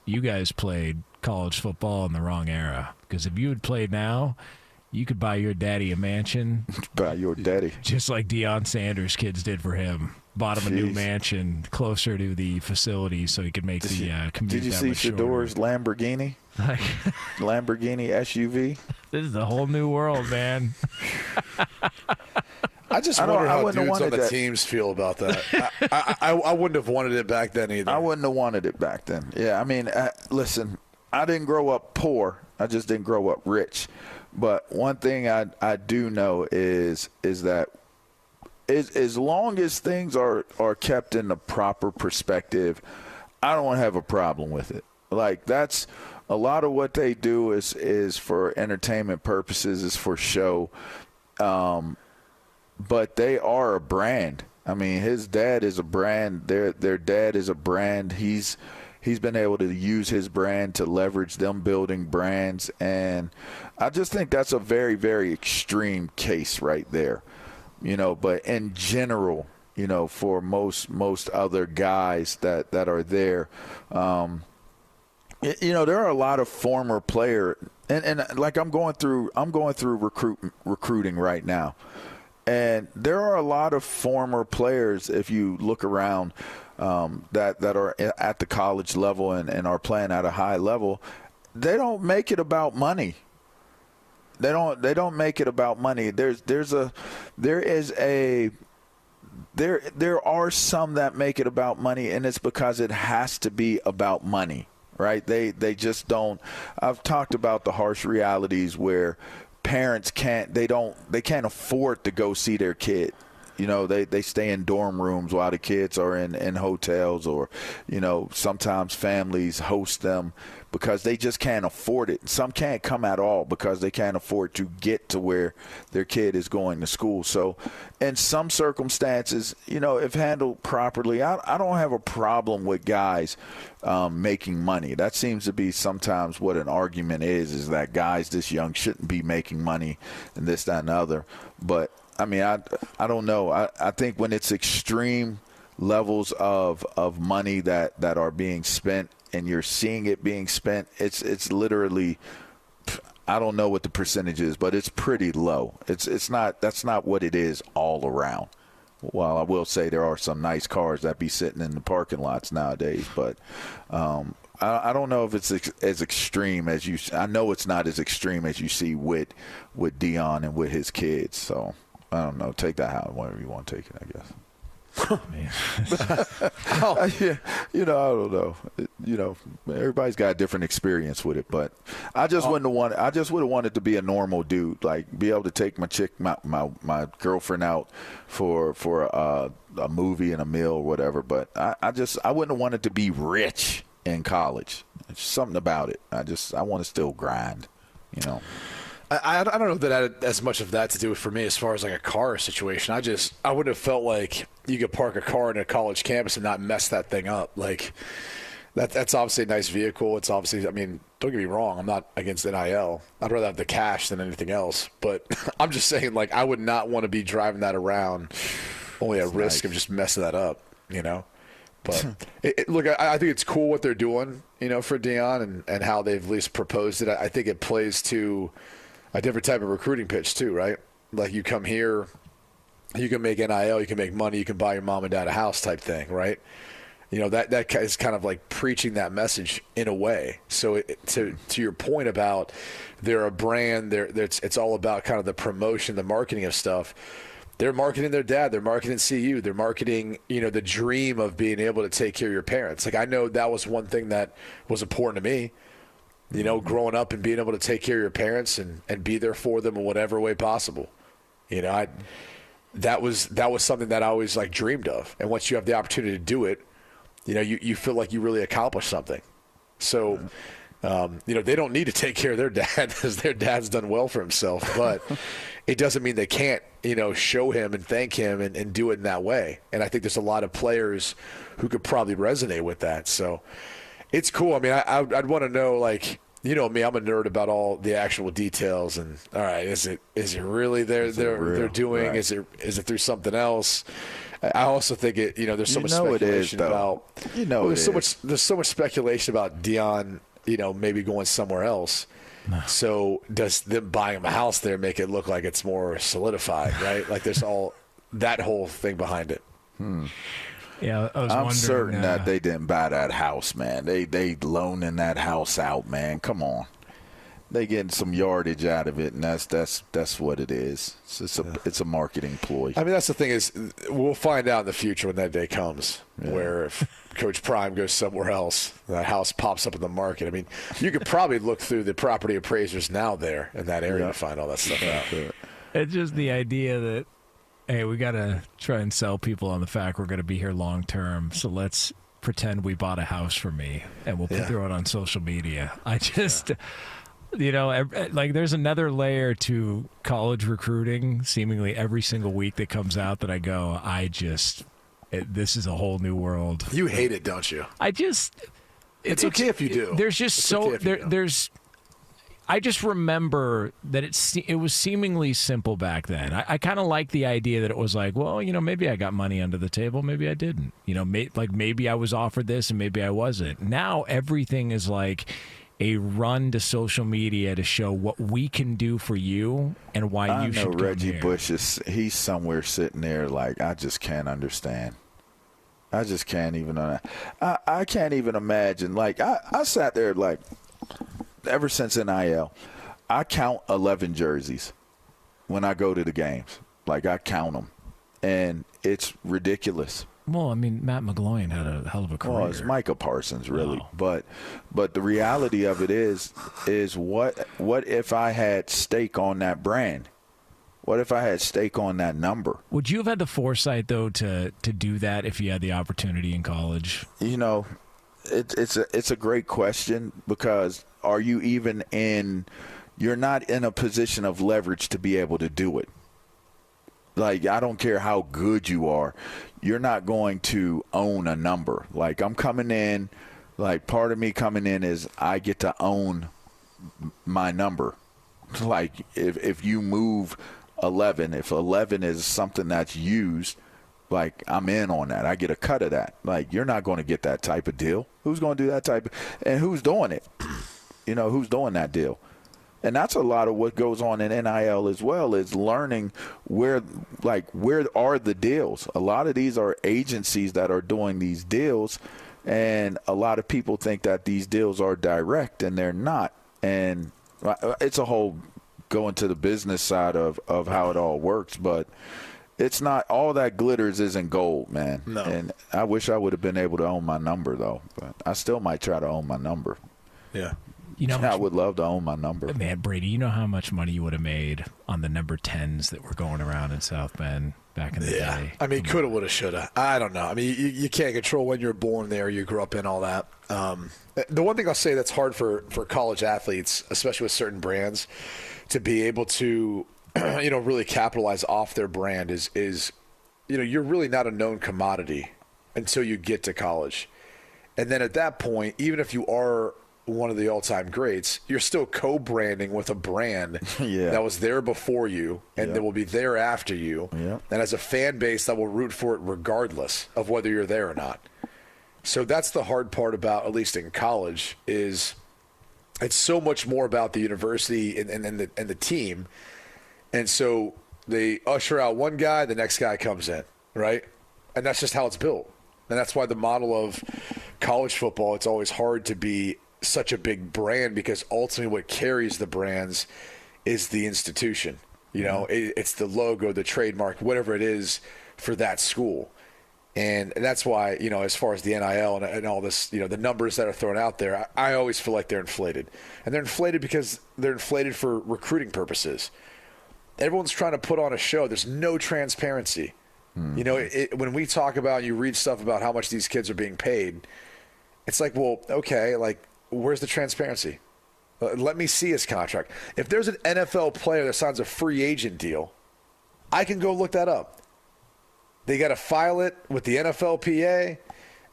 you guys played college football in the wrong era. Because if you had played now, you could buy your daddy a mansion. Buy your daddy. Just like Deion Sanders' kids did for him. Bought him a new mansion closer to the facility so he could make the commute. Did you see Shador's Lamborghini? Lamborghini SUV? This is a whole new world, man. I just wonder how dudes on the teams feel about that. I wouldn't have wanted it back then either. I wouldn't have wanted it back then. Yeah, I mean, listen, I didn't grow up poor. I just didn't grow up rich. But one thing I do know is that as long as things are kept in the proper perspective, I don't have a problem with it. Like, that's a lot of what they do is for entertainment purposes, is for show. But they are a brand. I mean, his dad is a brand. Their dad is a brand. He's been able to use his brand to leverage them building brands. And I just think that's a very, very extreme case right there. But in general, for most other guys that are there, there are a lot of former player, and like I'm going through recruiting right now, and there are a lot of former players, if you look around, that are at the college level and are playing at a high level. They don't make it about money. They don't make it about money. There are some that make it about money, and it's because it has to be about money, right? They just don't. I've talked about the harsh realities where parents can't afford to go see their kid. They stay in dorm rooms while the kids are in hotels, or, sometimes families host them because they just can't afford it. Some can't come at all because they can't afford to get to where their kid is going to school. So in some circumstances, if handled properly, I don't have a problem with guys making money. That seems to be sometimes what an argument is that guys this young shouldn't be making money and this, that, and the other. But I mean, I don't know. I think when it's extreme levels of money that are being spent and you're seeing it being spent, it's literally, I don't know what the percentage is, but it's pretty low. That's not what it is all around. Well, I will say there are some nice cars that be sitting in the parking lots nowadays, but I don't know if it's as extreme as you. I know it's not as extreme as you see with Deion and with his kids. So I don't know. Take that however you want to take it, I guess. I don't know. Everybody's got a different experience with it, but I just wouldn't want. I just would have wanted to be a normal dude, like be able to take my girlfriend out for a movie and a meal or whatever. But I wouldn't have wanted to be rich in college. It's something about it. I want to still grind, I don't know that had as much of that to do for me as far as like a car situation. I would have felt like you could park a car in a college campus and not mess that thing up. Like that's obviously a nice vehicle. It's obviously, I mean, don't get me wrong, I'm not against NIL. I'd rather have the cash than anything else. But I'm just saying, like, I would not want to be driving that around only at risk of just messing that up, But look, I think it's cool what they're doing, for Deion and how they've at least proposed it. I think it plays to a different type of recruiting pitch too, right? Like, you come here, you can make NIL, you can make money, you can buy your mom and dad a house type thing, right? That is kind of like preaching that message in a way. So to your point about they're a brand, it's all about kind of the promotion, the marketing of stuff. They're marketing their dad. They're marketing CU. They're marketing, the dream of being able to take care of your parents. Like, I know that was one thing that was important to me. Growing up and being able to take care of your parents and be there for them in whatever way possible. That was something that I always like dreamed of. And once you have the opportunity to do it, you feel like you really accomplished something. So, they don't need to take care of their dad because their dad's done well for himself. But it doesn't mean they can't, show him and thank him and do it in that way. And I think there's a lot of players who could probably resonate with that. So it's cool. I mean, I'd want to know, like, me, I'm a nerd about all the actual details. And all right, is it really they're doing? Right. Is it through something else? I also think there's so much speculation about. There's so much speculation about Deion, maybe going somewhere else. No. So does them buying him a house there make it look like it's more solidified, right? Like there's all that whole thing behind it. Yeah, I'm certain that they didn't buy that house, man. They loaning that house out, man. Come on. They getting some yardage out of it, and that's what it is. It's a marketing ploy. I mean, that's the thing is, we'll find out in the future when that day comes, where if Coach Prime goes somewhere else, that house pops up in the market. I mean, you could probably look through the property appraisers now there in that area to find all that stuff out. It's just the idea that, hey, we got to try and sell people on the fact we're going to be here long term, so let's pretend we bought a house for me, and we'll throw it on social media. I just... like there's another layer to college recruiting seemingly every single week that comes out that I go, this is a whole new world. You hate it, don't you? It's okay if you do. There's just I just remember that it was seemingly simple back then. I kind of like the idea that it was like, well, maybe I got money under the table, maybe I didn't. Maybe I was offered this and maybe I wasn't. Now everything is like a run to social media to show what we can do for you and why you should come Reggie here. Bush he's somewhere sitting there like, I just can't understand. I just can't even I can't even imagine. Like I sat there like ever since NIL, I count 11 jerseys when I go to the games. Like I count them, and it's ridiculous. Well, I mean, Matt McGloin had a hell of a career. Well, it's Micah Parsons, really. No. But the reality of it is what if I had stake on that brand? What if I had stake on that number? Would you have had the foresight, though, to do that if you had the opportunity in college? It's a great question, because are you even you're not in a position of leverage to be able to do it. Like, I don't care how good you are. You're not going to own a number. Like, I'm coming in, like, part of me coming in is I get to own my number. Like, if you move 11, if 11 is something that's used, like, I'm in on that. I get a cut of that. Like, you're not going to get that type of deal. Who's going to do that type and who's doing it? Who's doing that deal? And that's a lot of what goes on in NIL as well, is learning where are the deals. A lot of these are agencies that are doing these deals, and a lot of people think that these deals are direct, and they're not. And it's a whole going to the business side of how it all works, but it's not all that glitters isn't gold, man. No. And I wish I would have been able to own my number, though. But I still might try to own my number. Yeah. I would love to own my number. Man, Brady, you know how much money you would have made on the number 10s that were going around in South Bend back in the day? I mean, coulda, woulda, shoulda. I don't know. I mean, you can't control when you're born there, you grew up in, all that. The one thing I'll say that's hard for college athletes, especially with certain brands, to be able to really capitalize off their brand is you're really not a known commodity until you get to college. And then at that point, even if you are one of the all-time greats, you're still co-branding with a brand that was there before you and that will be there after you, and has a fan base that will root for it regardless of whether you're there or not. So that's the hard part about, at least in college, is it's so much more about the university and the team. And so they usher out one guy, the next guy comes in, right? And that's just how it's built. And that's why the model of college football, it's always hard to be such a big brand, because ultimately what carries the brands is the institution. It's the logo, the trademark, whatever it is for that school. And that's why, as far as the NIL and all this, the numbers that are thrown out there, I always feel like they're inflated. And they're inflated because they're inflated for recruiting purposes. Everyone's trying to put on a show. There's no transparency. When we talk about, you read stuff about how much these kids are being paid, it's like, well, okay, like, where's the transparency? Let me see his contract. If there's an NFL player that signs a free agent deal, I can go look that up. They got to file it with the NFLPA.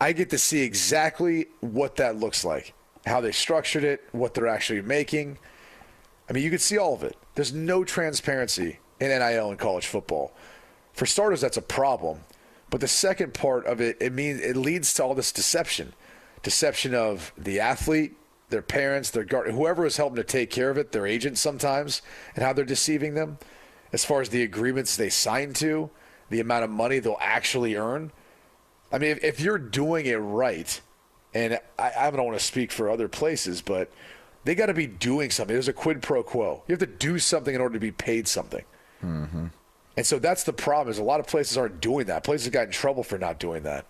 I get to see exactly what that looks like, how they structured it, what they're actually making. I mean, you could see all of it. There's no transparency in NIL in college football. For starters, that's a problem. But the second part of it, it leads to all this deception of the athlete, their parents, their guard, whoever is helping to take care of it, their agents sometimes, and how they're deceiving them as far as the agreements they sign to, the amount of money they'll actually earn. I mean, if you're doing it right, and I don't want to speak for other places, but they got to be doing something. There's a quid pro quo. You have to do something in order to be paid something. Mm-hmm. And so that's the problem, is a lot of places aren't doing that. Places got in trouble for not doing that.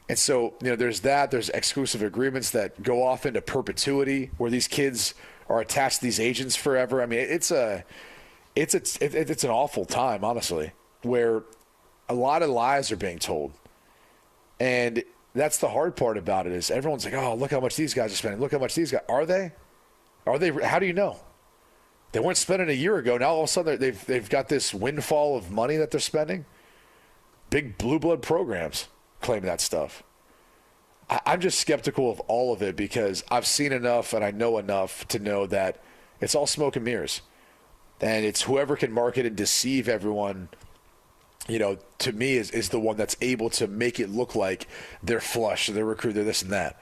And so, there's that. There's exclusive agreements that go off into perpetuity where these kids are attached to these agents forever. I mean, it's an awful time, honestly, where a lot of lies are being told. And that's the hard part about it, is everyone's like, oh, look how much these guys are spending. Look how much these guys – are they? How do you know? They weren't spending a year ago. Now all of a sudden they've got this windfall of money that they're spending. Big blue blood programs claim that stuff. I'm just skeptical of all of it because I've seen enough and I know enough to know that it's all smoke and mirrors. And it's whoever can market and deceive everyone, to me is the one that's able to make it look like they're flush, they're recruited, they're this and that.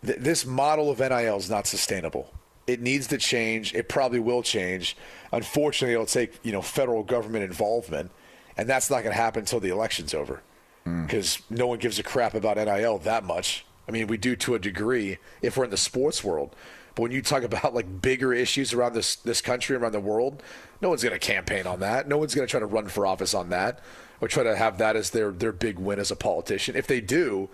This model of NIL is not sustainable. It needs to change. It probably will change. Unfortunately, it'll take, federal government involvement, and that's not going to happen until the election's over because no one gives a crap about NIL that much. I mean, we do to a degree if we're in the sports world. But when you talk about like bigger issues around this country, around the world, no one's going to campaign on that. No one's going to try to run for office on that or try to have that as their big win as a politician. If they do,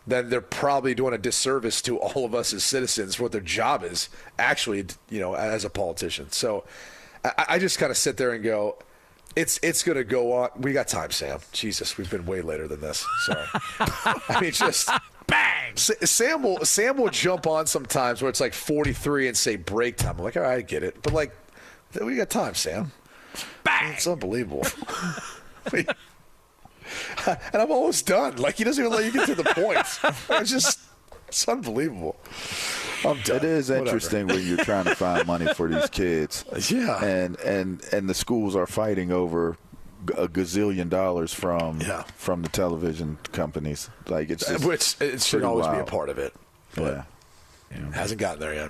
then they're probably doing a disservice to all of us as citizens for what their job is actually, as a politician. So I just kind of sit there and go, it's going to go on. We got time, Sam. Jesus, we've been way later than this. Sorry. I mean, just bang. Sam will jump on sometimes where it's like 43 and say break time. I'm like, all right, I get it. But like, we got time, Sam. Bang. It's unbelievable. And I'm almost done. Like, he doesn't even let you get to the points. It's unbelievable. I'm done. It is interesting when you're trying to find money for these kids. Yeah. And the schools are fighting over a gazillion dollars from the television companies. Like, it's just which it should always be a part of it. But yeah. Hasn't gotten there yet.